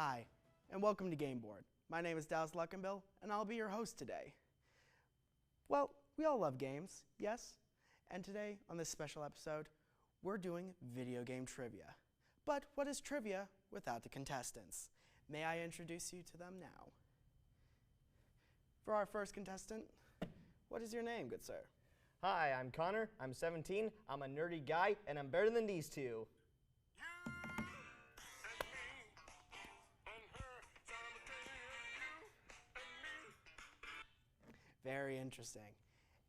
Hi, and welcome to Game Board. My name is Dallas Luckenbill, and I'll be your host today. Well, we all love games, yes? And today, on this special episode, we're doing video game trivia. But what is trivia without the contestants? May I introduce you to them now? For our first contestant, what is your name, good sir? Hi, I'm Connor. I'm 17. I'm a nerdy guy, and I'm better than these two. Very interesting.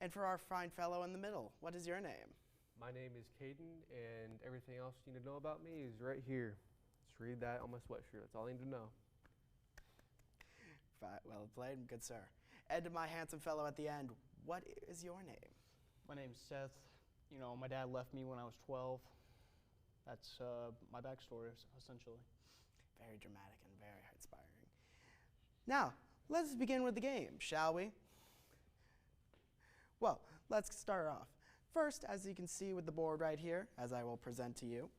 And for our fine fellow in the middle, what is your name? My name is Caden, and everything else you need to know about me is right here. Just read that on my sweatshirt. That's all you need to know. Well played, good sir. And to my handsome fellow at the end, what is your name? My name's Seth. You know, my dad left me when I was 12. That's my backstory, essentially. Very dramatic and very inspiring. Now, let's begin with the game, shall we? Well, let's start off. First, as you can see with the board right here, as I will present to you,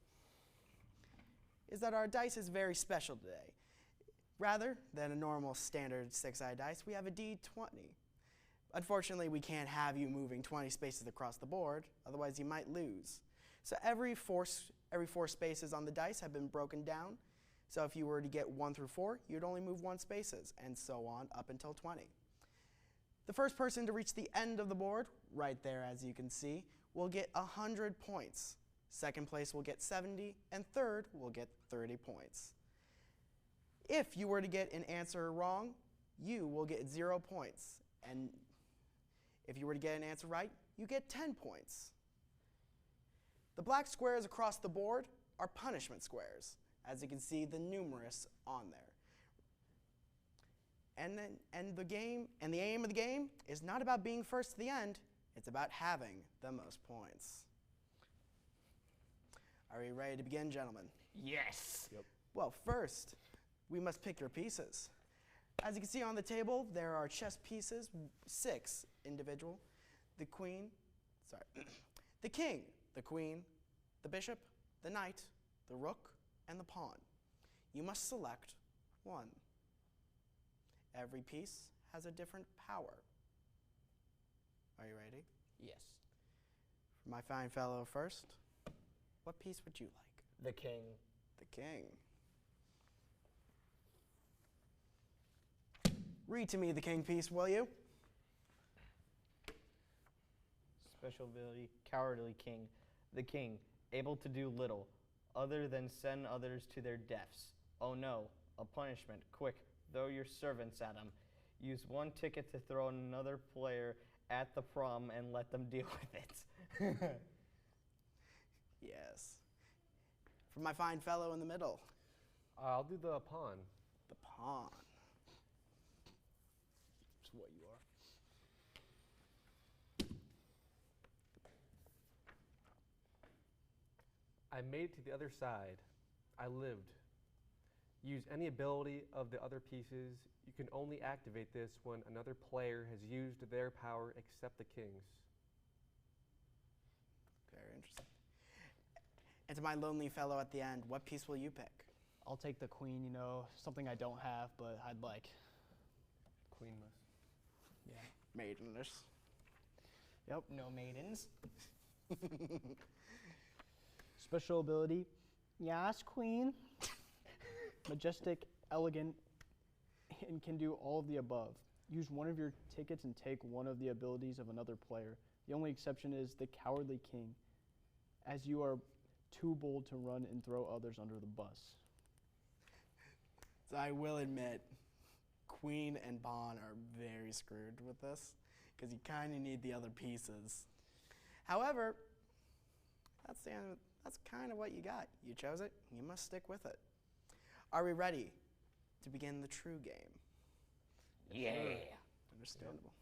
is that our dice is very special today. Rather than a normal standard 6-sided dice, we have a D20. Unfortunately, we can't have you moving 20 spaces across the board, otherwise you might lose. So every four spaces on the dice have been broken down. So if you were to get 1 through 4, you'd only move 1 spaces, and so on up until 20. The first person to reach the end of the board, right there as you can see, will get 100 points. Second place will get 70, and third will get 30 points. If you were to get an answer wrong, you will get 0 points. And if you were to get an answer right, you get 10 points. The black squares across the board are punishment squares. As you can see, the numerous on there. And the aim of the game is not about being first to the end, it's about having the most points. Are you ready to begin, gentlemen? Yes. Yep. Well, first, we must pick your pieces. As you can see on the table, there are chess pieces, 6 individual. The king, the queen, the bishop, the knight, the rook, and the pawn. You must select one. Every piece has a different power. Are you ready? Yes. For my fine fellow first, what piece would you like? The king. The king. Read to me the king piece, will you? Special ability, cowardly king. The king, able to do little, other than send others to their deaths. Oh no, a punishment. Quick, throw your servants at him. Use 1 ticket to throw another player at the prom and let them deal with it. Yes. For my fine fellow in the middle. I'll do the pawn. The pawn. That's what you are. I made it to the other side. I lived. Use any ability of the other pieces. You can only activate this when another player has used their power except the king's. Very interesting. And to my lonely fellow at the end, what piece will you pick? I'll take the queen, you know, something I don't have, but I'd like. Queenless. Yeah. Maidenless. Yep. No maidens. Special ability, yes, queen. Majestic, elegant, and can do all of the above. Use 1 of your tickets and take 1 of the abilities of another player. The only exception is the cowardly king, as you are too bold to run and throw others under the bus. So I will admit, queen and pawn are very screwed with this, because you kind of need the other pieces. However, that's kind of what you got. You chose it, you must stick with it. Are we ready to begin the true game? Yeah. Understandable.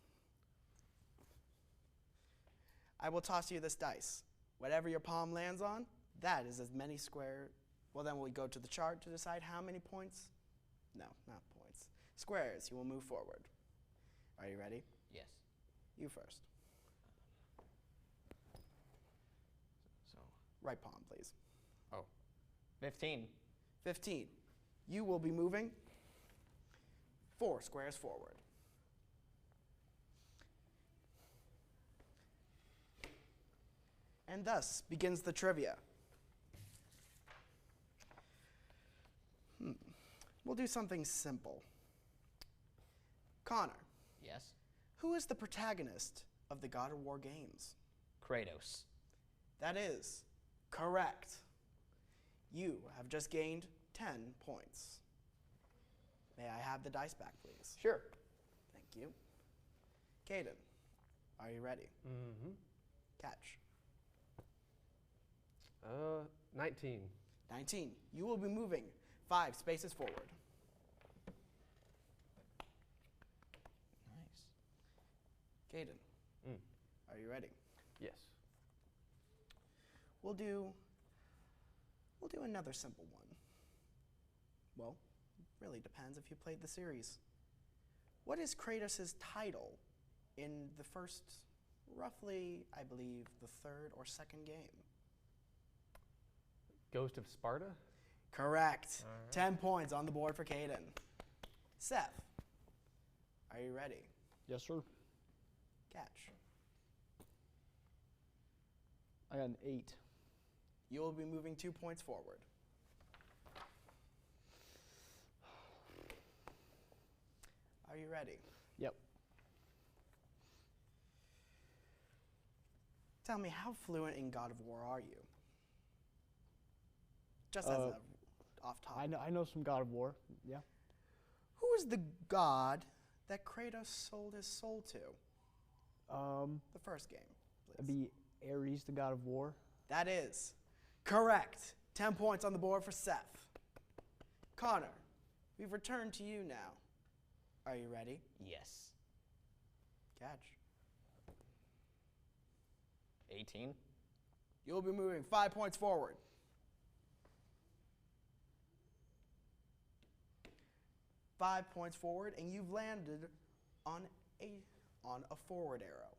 I will toss you this dice. Whatever your palm lands on, that is as many square. Well, then we'll go to the chart to decide how many points. No, not points. Squares, you will move forward. Are you ready? Yes. You first. So. Right palm, please. Oh. 15. 15. You will be moving 4 squares forward. And thus begins the trivia. We'll do something simple. Connor, Yes. who is the protagonist of the God of War games? Kratos. That is correct. You have just gained 10 points. May I have the dice back, please? Sure. Thank you. Caden, are you ready? Mm-hmm. Catch. 19. 19. You will be moving 5 spaces forward. Nice. Caden, Mm. are you ready? Yes. We'll do another simple one. Well, really depends if you played the series. What is Kratos' title in the first, roughly, I believe, the 3rd or 2nd game? Ghost of Sparta? Correct. All right. 10 points on the board for Caden. Seth, are you ready? Yes, sir. Catch. I got an 8. You will be moving 2 points forward. Are you ready? Yep. Tell me, how fluent in God of War are you? Just as a off topic. I know some God of War. Yeah. Who is the god that Kratos sold his soul to? The first game, That'd please. be Ares, the God of War. That is correct. 10 points on the board for Seth. Connor, we've returned to you now. Are you ready? Yes. Catch. 18. You'll be moving 5 points forward. 5 points forward, and you've landed on a forward arrow.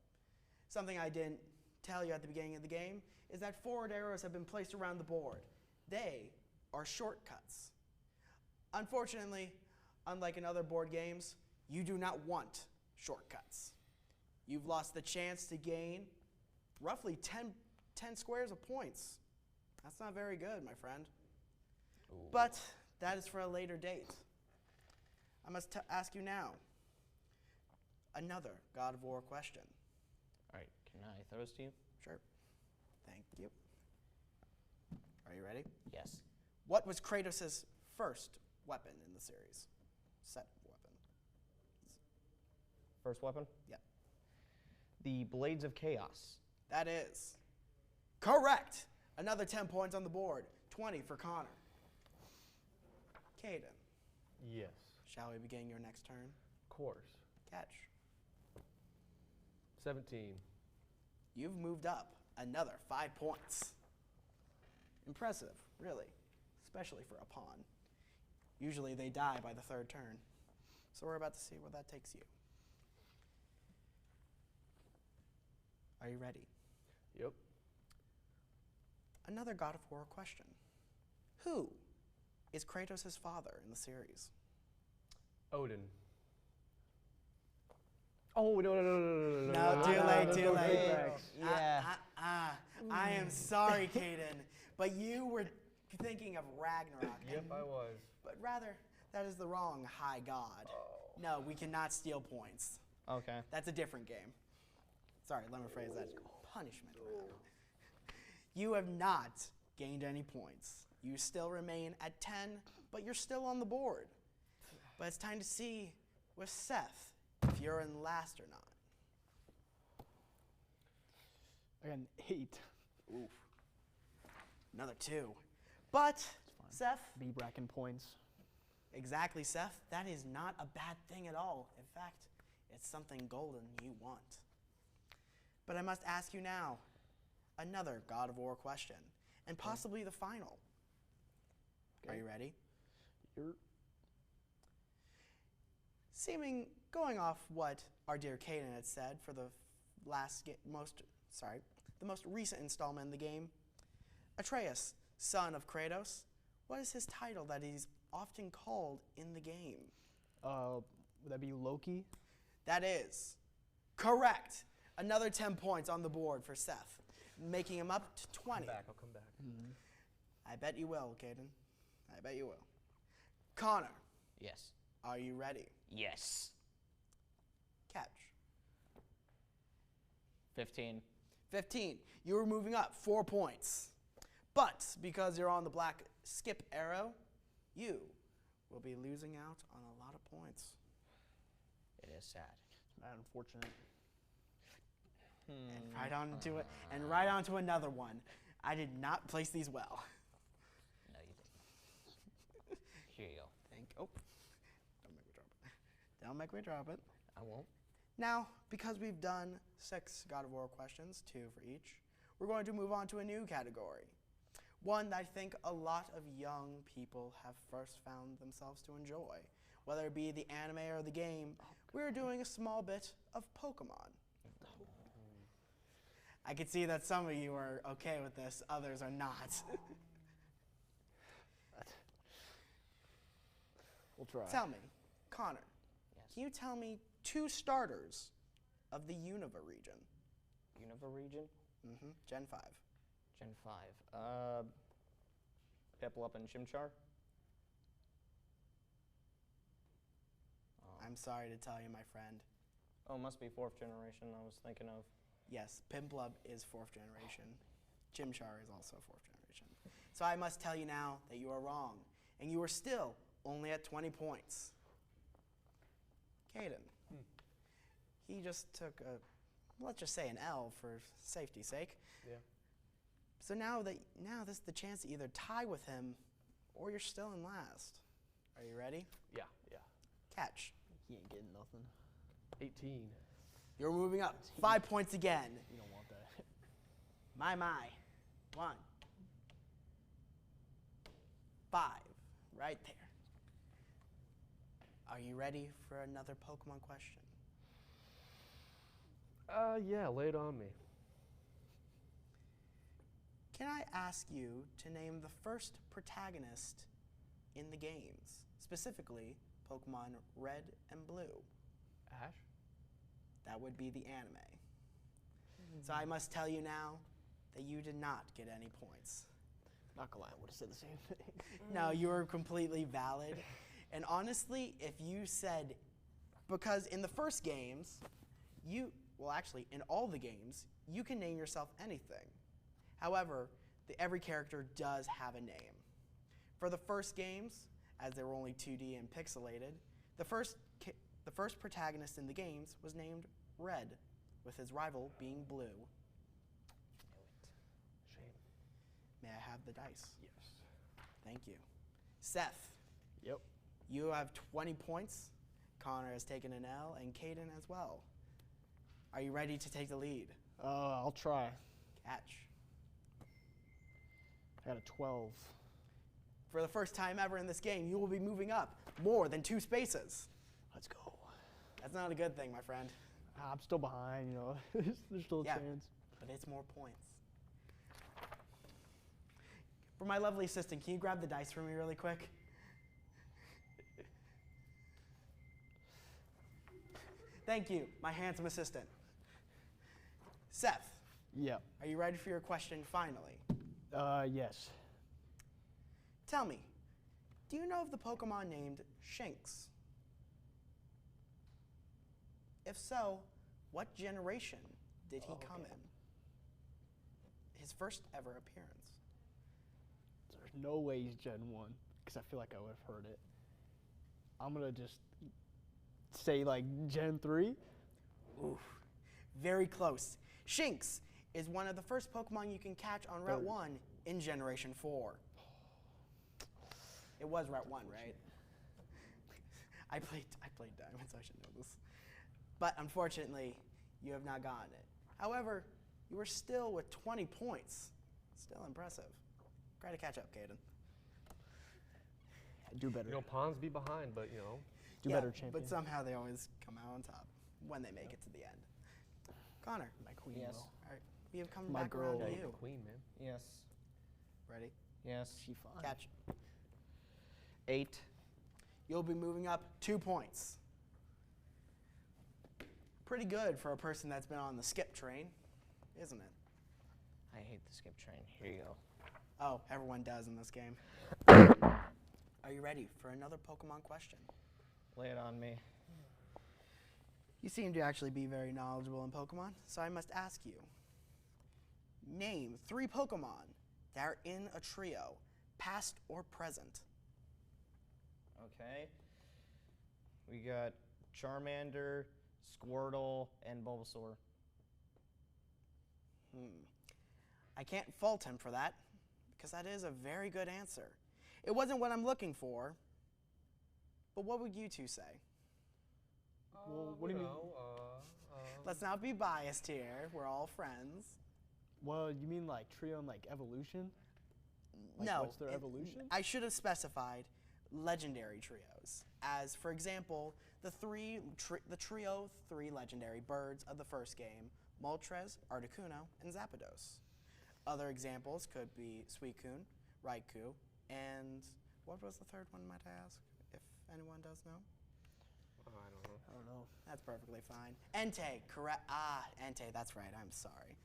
Something I didn't tell you at the beginning of the game is that forward arrows have been placed around the board. They are shortcuts. Unfortunately, unlike in other board games, you do not want shortcuts. You've lost the chance to gain roughly 10 squares of points. That's not very good, my friend. Ooh. But that is for a later date. I must ask you now another God of War question. All right. Can I throw this to you? Sure. Thank you. Are you ready? Yes. What was Kratos' first weapon in the series? Set of weapons. First weapon? Yep. The Blades of Chaos. That is correct. Another 10 points on the board. 20 for Connor. Caden, Yes. shall we begin your next turn? Of course. Catch. 17. You've moved up another 5 points. Impressive, really, especially for a pawn. Usually they die by the 3rd turn. So we're about to see where that takes you. Are you ready? Yep. Another God of War question. Who is Kratos' father in the series? Odin. Oh, no. No, too late, too late. Yeah. I am sorry, Caden, but you were thinking of Ragnarok. Yep, and- I was. But rather, that is the wrong high god. Oh. No, we cannot steal points. Okay. That's a different game. Sorry, let me phrase that. Punishment round. You have not gained any points. You still remain at 10, but you're still on the board. But it's time to see with Seth if you're in last or not. I got an 8. Oof. Another 2. But, Seth, B bracket points. exactly, Seth, that is not a bad thing at all. In fact, it's something golden you want. But I must ask you now another God of War question, and possibly the final. Okay. Are you ready? Going off what our dear Caden had said for the the most recent installment in the game, Atreus, son of Kratos, what is his title that he's often called in the game? Would that be Loki? That is correct. Another 10 points on the board for Seth, making him up to 20. I'll come back. I bet you will, Caden. I bet you will. Connor, Yes. are you ready? Yes. Catch. 15. 15. You were moving up 4 points. But because you're on the black skip arrow, you will be losing out on a lot of points. It is sad. It's not unfortunate. And right on to it, and right on to another one. I did not place these well. No, you didn't. Here you go. Oh, don't make me drop it. I won't. Now, because we've done 6 God of War questions, 2 for each, we're going to move on to a new category. One that I think a lot of young people have first found themselves to enjoy. Whether it be the anime or the game, we're doing a small bit of Pokemon. I can see that some of you are okay with this, others are not. We'll try. Tell me, Connor, Yes. can you tell me 2 starters of the Unova region? Unova region? Gen 5. Gen 5. Piplup and Chimchar? Oh. I'm sorry to tell you, my friend. Oh, must be 4th generation I was thinking of. Yes, Piplup is 4th generation. Chimchar is also 4th generation. So I must tell you now that you are wrong, and you are still only at 20 points. Caden, he just took a, let's just say an L for safety's sake. Yeah. So now this is the chance to either tie with him, or you're still in last. Are you ready? Yeah. Catch. He ain't getting nothing. 18. You're moving up 5 points again. You don't want that. My. 1. 5. Right there. Are you ready for another Pokemon question? Yeah, lay it on me. Can I ask you to name the first protagonist in the games, specifically Pokemon Red and Blue? Ash? That would be the anime. So I must tell you now that you did not get any points. Not gonna lie, I would have said the same thing. No, you were completely valid. And honestly, if you said, because in the first games, actually in all the games, you can name yourself anything. However, every character does have a name. For the first games, as they were only 2D and pixelated, the first protagonist in the games was named Red, with his rival being Blue. Shame. May I have the dice? Yes. Thank you. Seth, Yep. you have 20 points. Connor has taken an L, and Caden as well. Are you ready to take the lead? I'll try. Catch. I got a 12. For the first time ever in this game, you will be moving up more than 2 spaces. Let's go. That's not a good thing, my friend. I'm still behind, you know. There's still a Yeah. chance. But it's more points. For my lovely assistant, can you grab the dice for me really quick? Thank you, my handsome assistant. Seth, Yep. are you ready for your question finally? Yes. Tell me, do you know of the Pokemon named Shinx? If so, what generation did he come in? His first ever appearance. There's no way he's Gen 1, because I feel like I would have heard it. I'm going to just say, like, Gen 3? Oof, very close. Shinx is one of the first Pokemon you can catch on Route 1 in Generation 4. It was Route 1, right? I played Diamond, so I should know this. But unfortunately, you have not gotten it. However, you are still with 20 points. Still impressive. Try to catch up, Caden. Do better. You know, pawns be behind, but you know. Do better, champion. But somehow they always come out on top when they make it to the end. Connor, My queen Yes. will. all right, we have come My back around girl. to Yeah, you. Queen, man. Yes. Ready? Yes. She fine. Catch. 8. You'll be moving up 2 points. Pretty good for a person that's been on the skip train, isn't it? I hate the skip train. Here you go. Oh, everyone does in this game. Are you ready for another Pokemon question? Lay it on me. You seem to actually be very knowledgeable in Pokemon, so I must ask you. Name 3 Pokemon that are in a trio, past or present. Okay. We got Charmander, Squirtle, and Bulbasaur. I can't fault him for that, because that is a very good answer. It wasn't what I'm looking for, but what would you two say? Well, what do you mean? Let's not be biased here. We're all friends. Well, you mean like trio and like evolution? Like No. what's their evolution? I should have specified legendary trios. As, for example, the trio 3 legendary birds of the first game, Moltres, Articuno, and Zapdos. Other examples could be Suicune, Raikou, and what was the third one, might I ask, if anyone does know? I don't know. That's perfectly fine. Entei, correct. Entei, that's right, I'm sorry.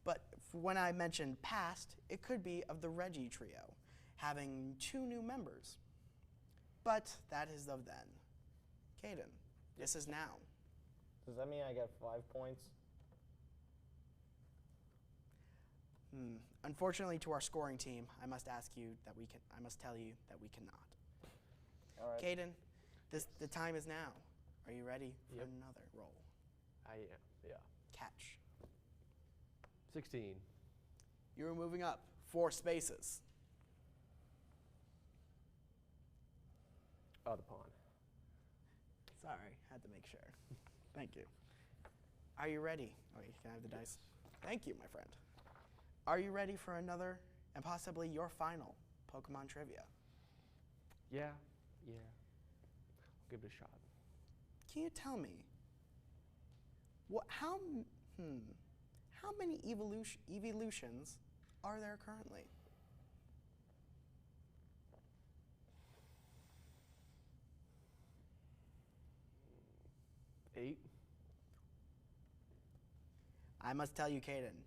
But when I mentioned past, it could be of the Reggie trio, having 2 new members. But that is of then. Caden, this is now. Does that mean I get 5 points? Unfortunately, to our scoring team, I must tell you that we cannot. All right. Caden, the time is now. Are you ready for Yep. another roll? I am, yeah. Catch. 16. You're moving up 4 spaces. Oh, the pawn. Sorry, had to make sure. Thank you. Are you ready? Oh, you can have the dice. Thank you, my friend. Are you ready for another and possibly your final Pokemon trivia? Yeah. I'll give it a shot. Can you tell me how many evolutions are there currently? Eight. I must tell you, Caden,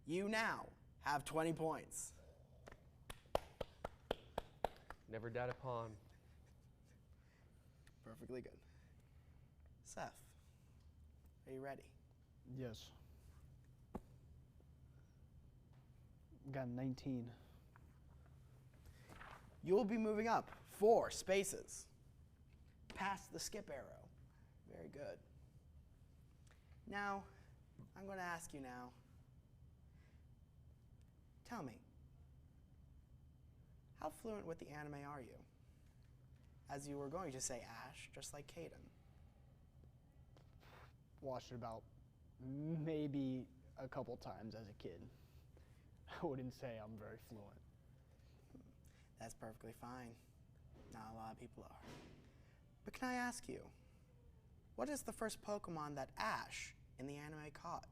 you now have 20 points. Never doubt a pawn. Perfectly good. Seth, are you ready? Yes. Got 19. You'll be moving up 4 spaces, past the skip arrow. Very good. Now, I'm going to ask you now, tell me, how fluent with the anime are you? As you were going to say Ash, just like Caden. Watched it about maybe a couple times as a kid. I wouldn't say I'm very fluent. That's perfectly fine. Not a lot of people are. But can I ask you, what is the first Pokemon that Ash in the anime caught?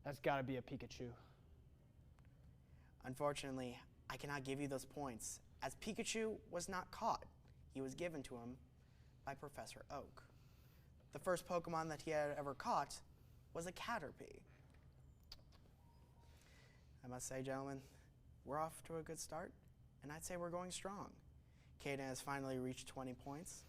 That's got to be a Pikachu. Unfortunately, I cannot give you those points, as Pikachu was not caught. He was given to him by Professor Oak. The first Pokemon that he had ever caught was a Caterpie. I must say, gentlemen, we're off to a good start, and I'd say we're going strong. Caden has finally reached 20 points.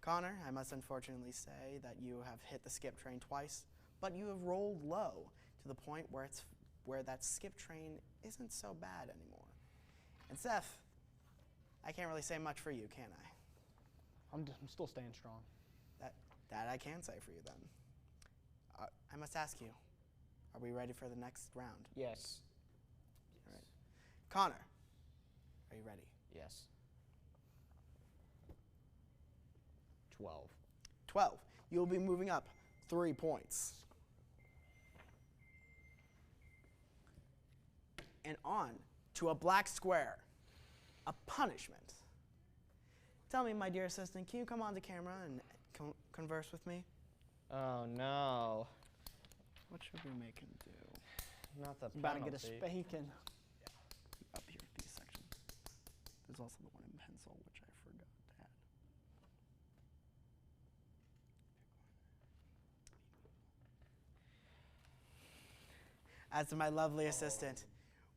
Connor, I must unfortunately say that you have hit the skip train twice, but you have rolled low to the point where that skip train isn't so bad anymore. And Seth, I can't really say much for you, can I? I'm still staying strong. That I can say for you then. I must ask you, are we ready for the next round? Yes. All right. Connor, are you ready? Yes. 12. 12. You'll be moving up 3 points. And on to a black square, a punishment. Tell me, my dear assistant, can you come on the camera and converse with me? Oh no. What should we make him do? Not the About to get a penalty. spanking. Up here, these sections. There's also the one in pencil, which I forgot to add. As to my lovely assistant,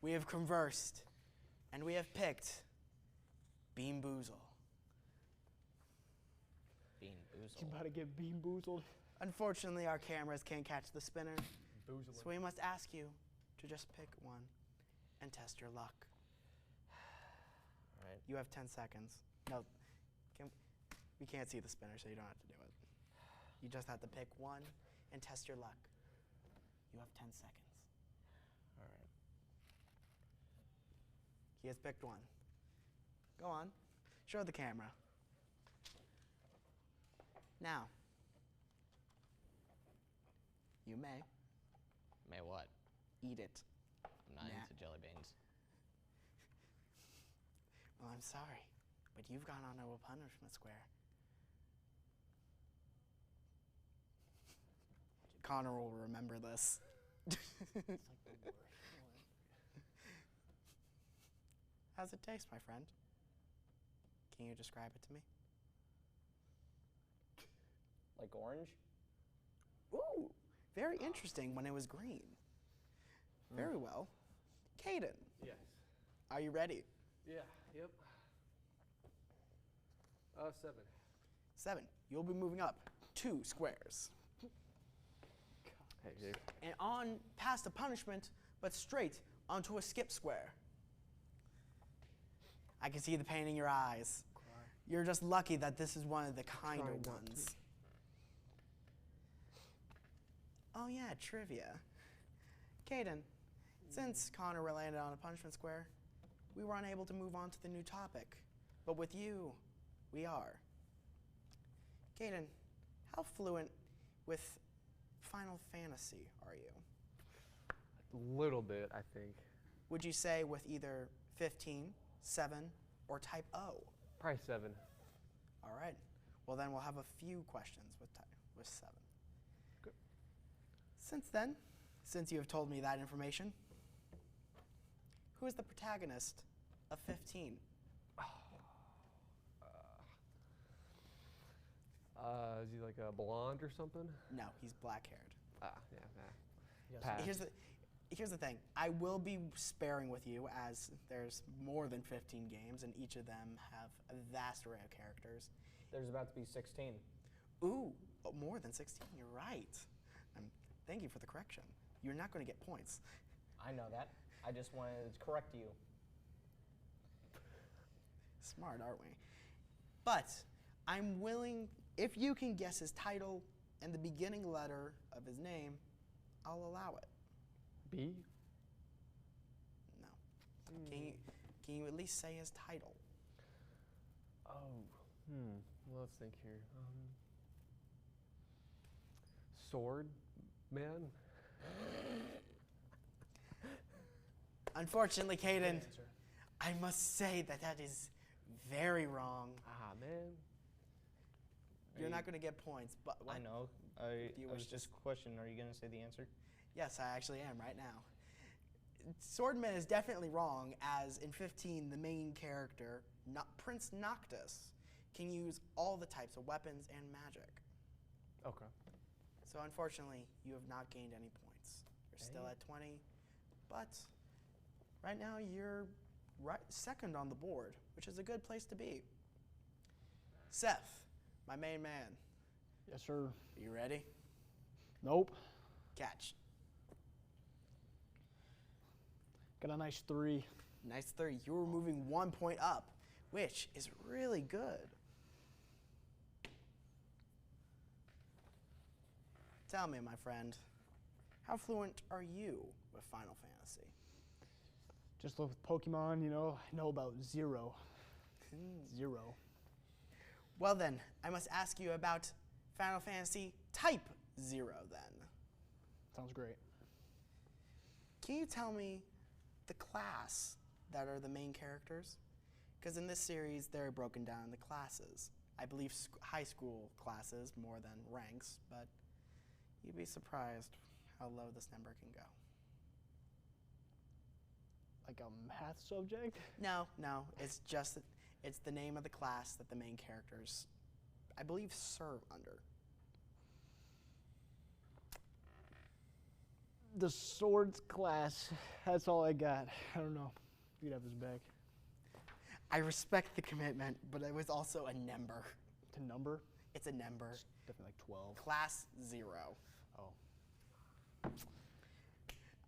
we have conversed, and we have picked Bean Boozle. Bean He's boozled. about to get bean boozled. Unfortunately, our cameras can't catch the spinner, Boozling. so we must ask you to just pick one and test your luck. All right. You have 10 seconds. No, we can't see the spinner, so you don't have to do it. You just have to pick one and test your luck. You have 10 seconds. All right. He has picked one. Go on. Show the camera. Now, you may May what? eat it. I'm not Nah. into jelly beans. Well, I'm sorry, but you've gone on a punishment square. Connor will remember this. How's it taste, my friend? Can you describe it to me? Like orange? Ooh, very interesting when it was green. Very well. Caden, Yes. are you ready? Yeah. Yep. 7. 7. You'll be moving up 2 squares. Hey, Jake. And on past a punishment, but straight onto a skip square. I can see the pain in your eyes. You're just lucky that this is one of the kinder Trying not ones. Oh yeah, trivia. Caden, since Connor landed on a punishment square, we were unable to move on to the new topic. But with you, we are. Caden, how fluent with Final Fantasy are you? A little bit, I think. Would you say with either 15, 7, or type O? Probably 7. All right. Well, then we'll have a few questions with 7. Good. Since you have told me that information, who is the protagonist of 15? Is he like a blonde or something? No, he's black-haired. Yeah. Yes. Pass. Here's the thing. I will be sparing with you as there's more than 15 games, and each of them have a vast array of characters. There's about to be 16. Ooh, more than 16. You're right. Thank you for the correction. You're not going to get points. I know that. I just wanted to correct you. Smart, aren't we? But I'm willing, if you can guess his title and the beginning letter of his name, I'll allow it. B? No. Can you at least say his title? Oh. Well, let's think here. Sword Man? Unfortunately, Caden, I must say that is very wrong. Ah, man. You're not going to get points, but I know. I you was wish to just questioning, are you going to say the answer? Yes, I actually am right now. Swordman is definitely wrong, as in 15, the main character, Prince Noctis, can use all the types of weapons and magic. Okay. So unfortunately, you have not gained any points. You're still at 20, but right now you're second on the board, which is a good place to be. Seth, my main man, Yes, sir. are you ready? Nope. Catch. Got a nice 3. Nice 30. You were moving 1 point up, which is really good. Tell me, my friend, how fluent are you with Final Fantasy? Just with Pokemon, I know about 0. 0. Well then, I must ask you about Final Fantasy Type 0 then. Sounds great. Can you tell me the class that are the main characters? Because in this series, they're broken down into classes. I believe high school classes more than ranks, but you'd be surprised how low this number can go. like a math subject? No, it's just it's the name of the class that the main characters, I believe, serve under. The swords class. That's all I got. I don't know. You'd have his back. I respect the commitment, but it was also a number. To number? It's a number. It's definitely like 12. Class 0. Oh.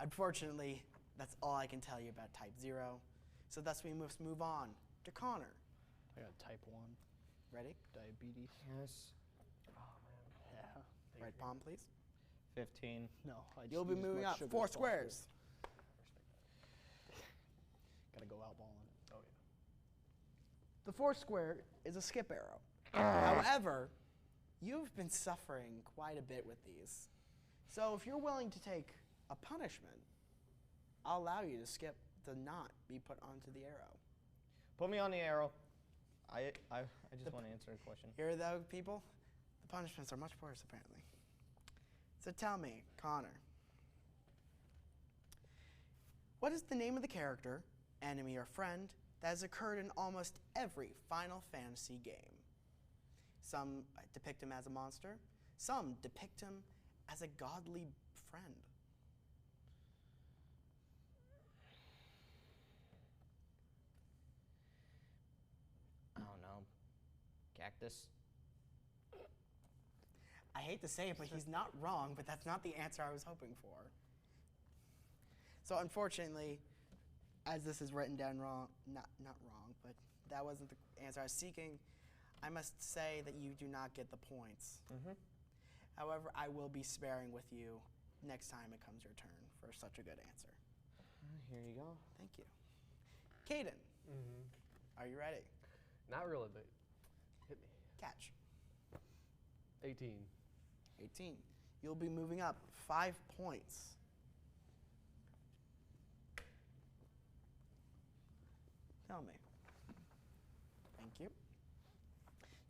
Unfortunately, that's all I can tell you about type 0. So thus we must move on to Connor. I got type 1. Ready? Diabetes. Yes. Yeah. Right palm, please. 15. No. I just You'll be need as moving much up sugar 4 as possible. squares. Gotta go out balling. Oh, yeah. The 4th square is a skip arrow. However, you've been suffering quite a bit with these. So if you're willing to take a punishment, I'll allow you to skip the not be put onto the arrow. Put me on the arrow. I just want to answer a question. Here, though, people, the punishments are much worse, apparently. So tell me, Connor, what is the name of the character, enemy, or friend that has occurred in almost every Final Fantasy game? Some depict him as a monster. Some depict him as a godly friend. I don't know. Cactus? I hate to say it, but he's not wrong, but that's not the answer I was hoping for. So unfortunately, as this is written down wrong, not wrong, but that wasn't the answer I was seeking, I must say that you do not get the points. Mm-hmm. However, I will be sparing with you next time it comes your turn for such a good answer. Here you go. Thank you. Caden, are you ready? Not really, but hit me. Catch. 18. 18. You'll be moving up 5 points. Tell me. Thank you.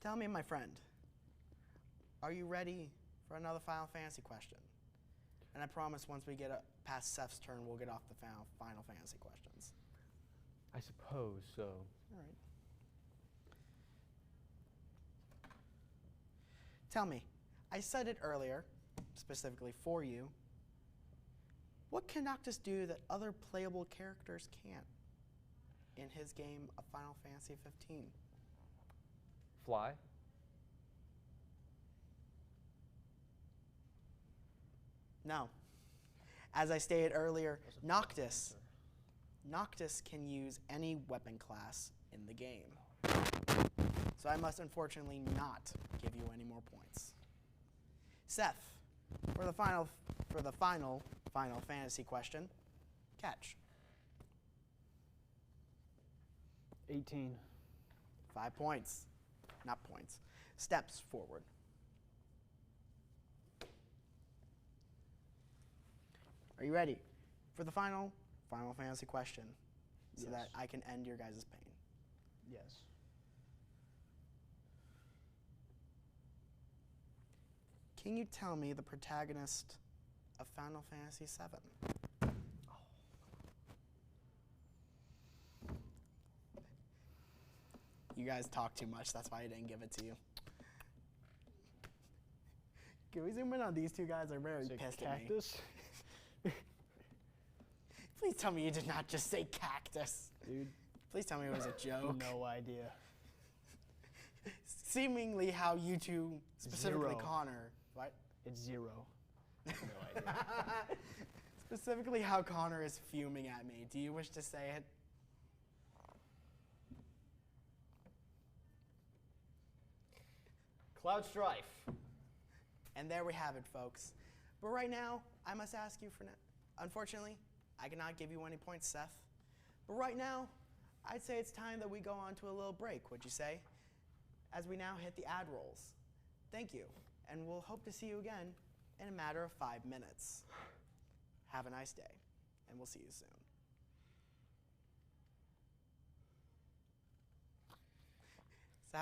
Tell me, my friend, are you ready for another Final Fantasy question? And I promise once we get past Seth's turn, we'll get off the Final Fantasy questions. I suppose so. All right. Tell me, I said it earlier, specifically for you. What can Noctis do that other playable characters can't in his game of Final Fantasy 15? Fly. No. As I stated earlier, Noctis can use any weapon class in the game. So I must unfortunately not give you any more points. Seth, for the final Final Fantasy question, catch. 18. 5 points. Not points. Steps forward. Are you ready for the Final Fantasy question so Yes. that I can end your guys' pain? Yes. Can you tell me the protagonist of Final Fantasy VII? You guys talk too much, that's why I didn't give it to you. Can we zoom in on these two guys? They're very Is it pissed at me. cactus? Please tell me you did not just say cactus. Dude, Please tell me it was a joke. no idea. Seemingly how you two, specifically 0. Connor, what? It's 0. No idea. Specifically how Connor is fuming at me. Do you wish to say it? Cloud Strife. And there we have it, folks. But right now, I must ask you for unfortunately, I cannot give you any points, Seth. But right now, I'd say it's time that we go on to a little break, would you say? As we now hit the ad rolls. Thank you, and we'll hope to see you again in a matter of 5 minutes. Have a nice day, and we'll see you soon. So